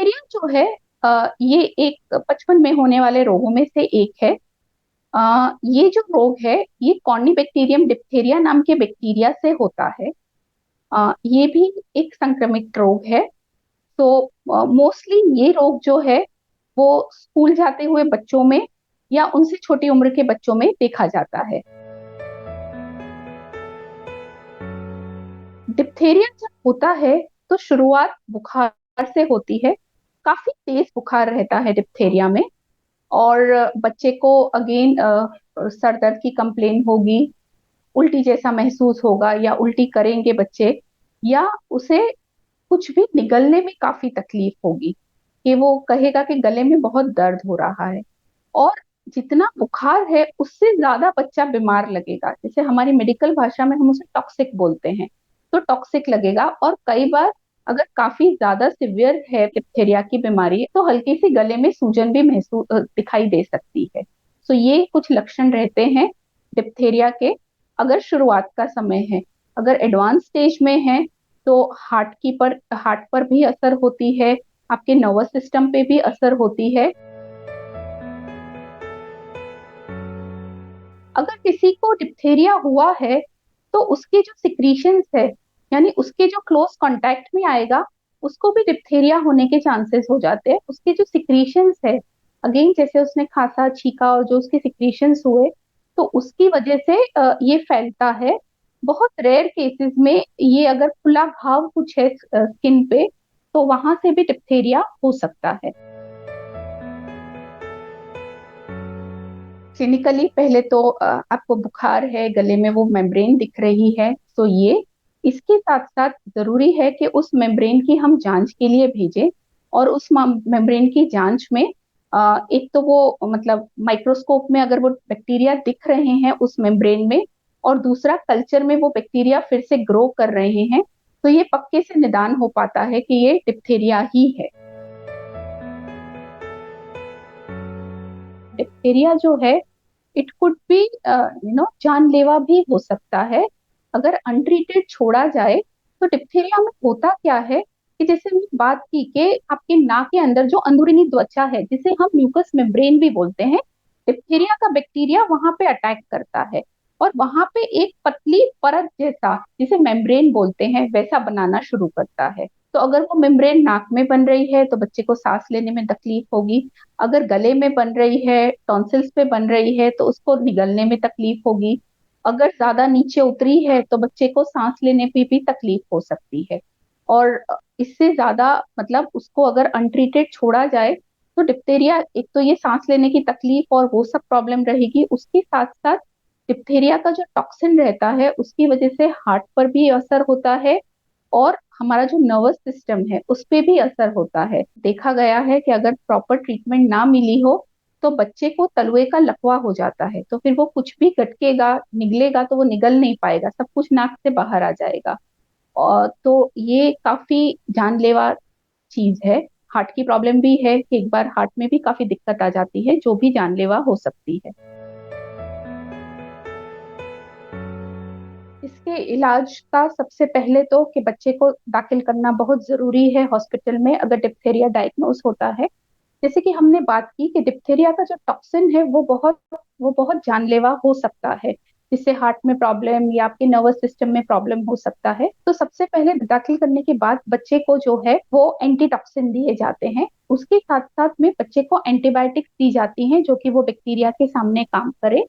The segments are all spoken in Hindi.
डिप्थेरिया जो है ये एक 55 में होने वाले रोगों में से एक है। ये जो रोग है ये कॉर्निबैक्टीरियम डिप्थेरिया नाम के बैक्टीरिया से होता है। ये भी एक संक्रमित रोग है। तो मोस्टली ये रोग जो है वो स्कूल जाते हुए बच्चों में या उनसे छोटी उम्र के बच्चों में देखा जाता है। डिप्थेरिया जब होता है तो शुरुआत बुखार से होती है। काफी तेज बुखार रहता है डिप्थेरिया में। और बच्चे को अगेन सर दर्द की कंप्लेन होगी, उल्टी जैसा महसूस होगा या उल्टी करेंगे बच्चे, या उसे कुछ भी निगलने में काफी तकलीफ होगी कि वो कहेगा कि गले में बहुत दर्द हो रहा है। और जितना बुखार है उससे ज्यादा बच्चा बीमार लगेगा, जैसे हमारी मेडिकल भाषा में हम उसे टॉक्सिक बोलते हैं। तो टॉक्सिक लगेगा और कई बार अगर काफी ज्यादा सिवियर है डिप्थेरिया की बीमारी तो हल्की सी गले में सूजन भी महसूस दिखाई दे सकती है। तो ये कुछ लक्षण रहते हैं डिप्थेरिया के अगर शुरुआत का समय है। अगर एडवांस स्टेज में है तो हार्ट पर भी असर होती है, आपके नर्वस सिस्टम पे भी असर होती है। अगर किसी को डिप्थेरिया हुआ है तो उसके जो सिक्रीशंस है, यानी उसके जो क्लोज कांटेक्ट में आएगा उसको भी डिप्थेरिया होने के चांसेस हो जाते हैं। उसके जो सिक्रीशंस है, अगेन जैसे उसने खांसा छीका और जो उसके सिक्रीशंस हुए तो उसकी वजह से ये फैलता है। बहुत रेयर केसेस में ये अगर खुला घाव कुछ है स्किन पे तो वहां से भी डिप्थेरिया हो सकता है। क्लिनिकली पहले तो आपको बुखार है, गले में वो मेम्ब्रेन दिख रही है, तो ये इसके साथ साथ जरूरी है कि उस मेम्ब्रेन की हम जांच के लिए भेजें। और उस मेम्ब्रेन की जांच में एक तो वो मतलब माइक्रोस्कोप में अगर वो बैक्टीरिया दिख रहे हैं उस मेम्ब्रेन में, और दूसरा कल्चर में वो बैक्टीरिया फिर से ग्रो कर रहे हैं, तो ये पक्के से निदान हो पाता है कि ये डिप्थेरिया ही है। डिप्थेरिया जो है इट कुड बी जानलेवा भी हो सकता है अगर अनट्रीटेड छोड़ा जाए। तो डिप्थेरिया में होता क्या है कि जैसे हमने बात की कि आपके नाक के अंदर जो अंदरूनी त्वचा है जिसे हम म्यूकस मेम्ब्रेन भी बोलते हैं, डिप्थेरिया का बैक्टीरिया वहां पे अटैक करता है और वहां पे एक पतली परत जैसा जिसे मेम्ब्रेन बोलते हैं वैसा बनाना शुरू करता है। तो अगर वो मेम्ब्रेन नाक में बन रही है तो बच्चे को सांस लेने में तकलीफ होगी। अगर गले में बन रही है, टॉन्सिल्स पे बन रही है तो उसको निगलने में तकलीफ होगी। अगर ज्यादा नीचे उतरी है तो बच्चे को सांस लेने में भी तकलीफ हो सकती है। और इससे ज्यादा मतलब उसको अगर अनट्रीटेड छोड़ा जाए तो डिप्थेरिया, एक तो ये सांस लेने की तकलीफ और वो सब प्रॉब्लम रहेगी, उसके साथ साथ डिप्थेरिया का जो टॉक्सिन रहता है उसकी वजह से हार्ट पर भी असर होता है और हमारा जो नर्वस सिस्टम है उस पे भी असर होता है। देखा गया है कि अगर प्रॉपर ट्रीटमेंट ना मिली हो तो बच्चे को तलुए का लकवा हो जाता है, तो फिर वो कुछ भी गटकेगा निगलेगा तो वो निगल नहीं पाएगा, सब कुछ नाक से बाहर आ जाएगा। और तो ये काफी जानलेवा चीज है। हार्ट की प्रॉब्लम भी है कि एक बार हार्ट में भी काफी दिक्कत आ जाती है जो भी जानलेवा हो सकती है। इसके इलाज का सबसे पहले तो कि बच्चे को दाखिल करना बहुत जरूरी है हॉस्पिटल में अगर डिप्थेरिया डायग्नोस होता है। जैसे कि हमने बात की कि डिप्थेरिया का जो टॉक्सिन है वो बहुत जानलेवा हो सकता है, जिससे हार्ट में प्रॉब्लम या आपके नर्वस सिस्टम में प्रॉब्लम हो सकता है। तो सबसे पहले दाखिल करने के बाद बच्चे को जो है वो एंटी टॉक्सिन दिए जाते हैं। उसके साथ साथ में बच्चे को एंटीबायोटिक्स दी जाती हैं जो कि वो बैक्टीरिया के सामने काम करे।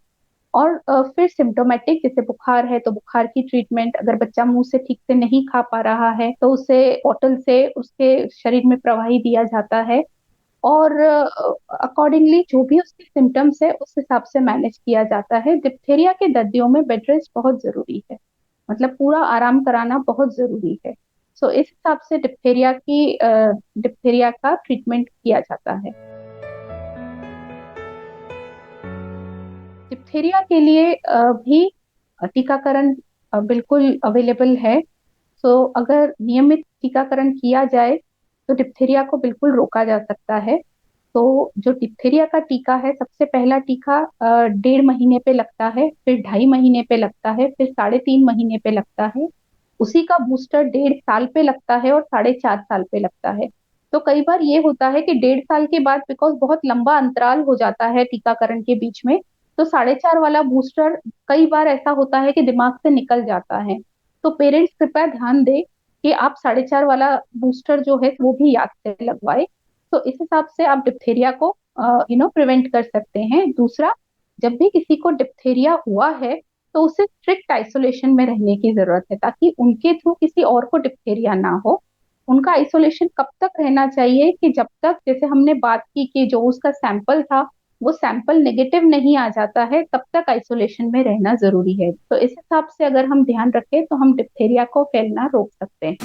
और फिर सिम्टोमेटिक जैसे बुखार है तो बुखार की ट्रीटमेंट, अगर बच्चा मुंह से ठीक से नहीं खा पा रहा है तो उसे बॉटल से उसके शरीर में प्रवाही दिया जाता है। और अकॉर्डिंगली जो भी उसके सिम्टम्स है उस हिसाब से मैनेज किया जाता है। डिप्थेरिया के दर्दियों में बेड रेस्ट बहुत जरूरी है, मतलब पूरा आराम कराना बहुत जरूरी है। सो इस हिसाब से डिप्थेरिया का ट्रीटमेंट किया जाता है। डिप्थेरिया के लिए भी टीकाकरण बिल्कुल अवेलेबल है। सो अगर नियमित टीकाकरण किया जाए तो डिप्थेरिया को बिल्कुल रोका जा सकता है। तो जो डिप्थेरिया का टीका है, सबसे पहला टीका 1.5 महीने पे लगता है, फिर 2.5 महीने पे लगता है, फिर 3.5 महीने पे लगता है। उसी का बूस्टर 1.5 साल पे लगता है और 4.5 साल पे लगता है। तो कई बार ये होता है कि 1.5 साल के बाद, बिकॉज बहुत लंबा अंतराल हो जाता है टीकाकरण के बीच में, तो 4.5 वाला बूस्टर कई बार ऐसा होता है कि दिमाग से निकल जाता है। तो पेरेंट्स कृपया ध्यान दें कि आप 4.5 वाला बूस्टर जो है वो भी याद से लगवाए। तो इस हिसाब से आप डिप्थेरिया को प्रिवेंट कर सकते हैं। दूसरा, जब भी किसी को डिप्थेरिया हुआ है तो उसे स्ट्रिक्ट आइसोलेशन में रहने की जरूरत है, ताकि उनके थ्रू किसी और को डिप्थेरिया ना हो। उनका आइसोलेशन कब तक रहना चाहिए कि जब तक, जैसे हमने बात की कि जो उसका सैंपल था वो सैंपल नेगेटिव नहीं आ जाता है, तब तक आइसोलेशन में रहना जरूरी है। तो इस हिसाब से अगर हम ध्यान रखें तो हम डिप्थेरिया को फैलना रोक सकते हैं।